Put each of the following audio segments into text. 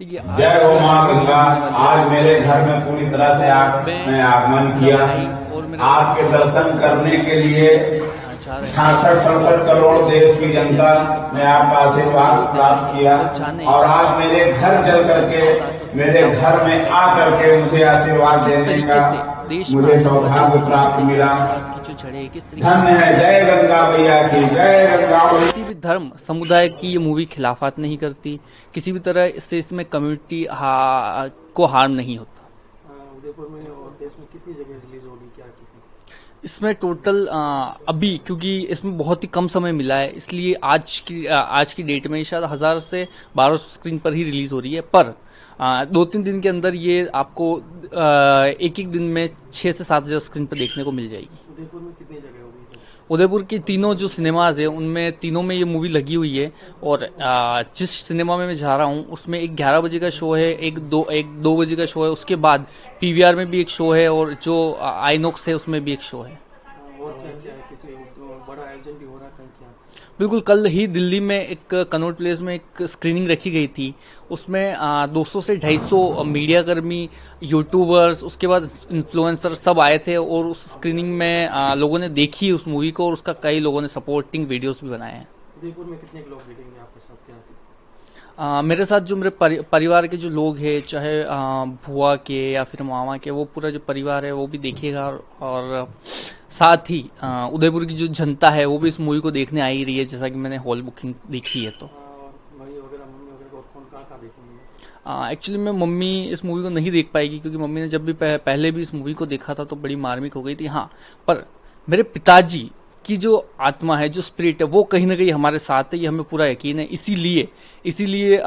देखिए जय हो माँ गंगा। आज मेरे घर में पूरी तरह से आपने आगमन किया। और मेरा आपके दर्शन करने के लिए जा रहे हैं 66-67 करोड़ देश की जनता ने आपका आशीर्वाद प्राप्त किया और आप मेरे घर चल करके मेरे घर में आ करके मुझे आशीर्वाद देने का मुझे सौभाग्य प्राप्त मिला। की जो जड़ें किस धन्य है। जय गंगा मैया की जय। गंगा किसी भी धर्म समुदाय की ये मूवी खिलाफत नहीं करती, किसी भी तरह से इसमें कम्युनिटी को हार्म नहीं होता। उदयपुर में और देश में कितनी जगह रिलीज होगी, क्या कितनी? इसमें टोटल अभी क्योंकि इसमें बहुत ही कम समय मिला है, इसलिए आज की डेट में शायद 1000 से 1200 स्क्रीन पर ही रिलीज हो रही है, पर 2-3 दिन के अंदर ये आपको एक एक दिन में 6 से 7 हज़ार स्क्रीन पर देखने को मिल जाएगी। उदयपुर में कितनी जगह होगी? उदयपुर की तीनों जो सिनेमाज है उनमें तीनों में ये मूवी लगी हुई है, और जिस सिनेमा में मैं जा रहा हूँ उसमें एक 11 बजे का शो है, एक 2 बजे का शो है, उसके बाद पीवीआर में भी एक शो है, और जो आईनॉक्स है उसमें भी एक शो है। और क्या क्या है, किसी बड़ा आयोजन भी हो रहा है कहीं क्या? बिल्कुल, कल ही दिल्ली में एक कनॉट प्लेस में एक स्क्रीनिंग रखी गई थी, उसमें 200 से 250 मीडिया कर्मी, यूट्यूबर्स, उसके बाद इन्फ्लुएंसर सब आए थे, और उस स्क्रीनिंग में लोगों ने देखी उस मूवी को, और उसका कई लोगों ने सपोर्टिंग वीडियोस भी बनाए हैं। उदयपुर में कितने लोग जुड़ेंगे आपके साथ, क्या? मेरे साथ जो मेरे परिवार के जो लोग हैं, चाहे बुआ के या फिर मामा के, वो पूरा जो परिवार है वो भी देखेगा, और साथ ही उदयपुर की जो जनता है वो भी इस मूवी को देखने आ ही रही है, जैसा कि मैंने हॉल बुकिंग देखी है। तो भाई वगैरह, मम्मी वगैरह को कौन कहाँ देखेंगे? एक्चुअली में मम्मी इस मूवी को नहीं देख पाएगी, क्योंकि मम्मी ने जब भी पहले भी इस मूवी को देखा था तो बड़ी मार्मिक हो गई थी। हाँ, पर मेरे पिताजी की जो आत्मा है, जो स्पिरिट है, वो कहीं ना कहीं हमारे साथ है, ये हमें पूरा यकीन है। इसीलिए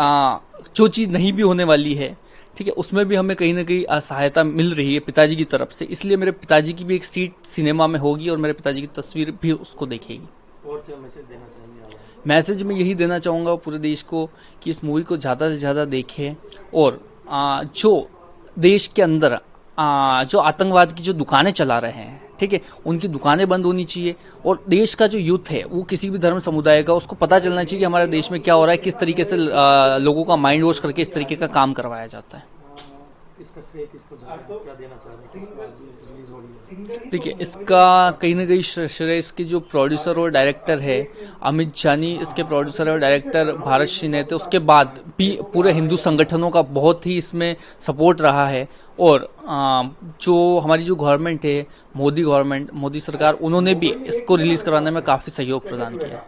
जो चीज़ नहीं भी होने वाली है, ठीक है, उसमें भी हमें कहीं ना कहीं सहायता मिल रही है पिताजी की तरफ से, इसलिए मेरे पिताजी की भी एक सीट सिनेमा में होगी, और मेरे पिताजी की तस्वीर भी उसको देखेगी। और क्या मैसेज देना चाहेंगे आप? मैसेज मैं यही देना चाहूँगा पूरे देश को कि इस मूवी को ज़्यादा से ज़्यादा देखें, और जो देश के अंदर जो आतंकवाद की जो दुकानें चला रहे हैं, ठीक है, उनकी दुकानें बंद होनी चाहिए, और देश का जो यूथ है वो किसी भी धर्म समुदाय का, उसको पता चलना चाहिए कि हमारे देश में क्या हो रहा है, किस तरीके से लोगों का माइंड वॉश करके इस तरीके का काम करवाया जाता है। इसका श्रेय किसको जा रहा है, क्या देना चाह रहे हैं, रिलीज हो रही है? देखिए, इसका कहीं ना कहीं श्रेय इसके जो प्रोड्यूसर और डायरेक्टर है अमित जानी, इसके प्रोड्यूसर और डायरेक्टर भारत श्री थे, उसके बाद भी पूरे हिंदू संगठनों का बहुत ही इसमें सपोर्ट रहा है, और जो हमारी जो गवर्नमेंट है, मोदी सरकार, उन्होंने भी इसको रिलीज करवाने में काफ़ी सहयोग प्रदान किया।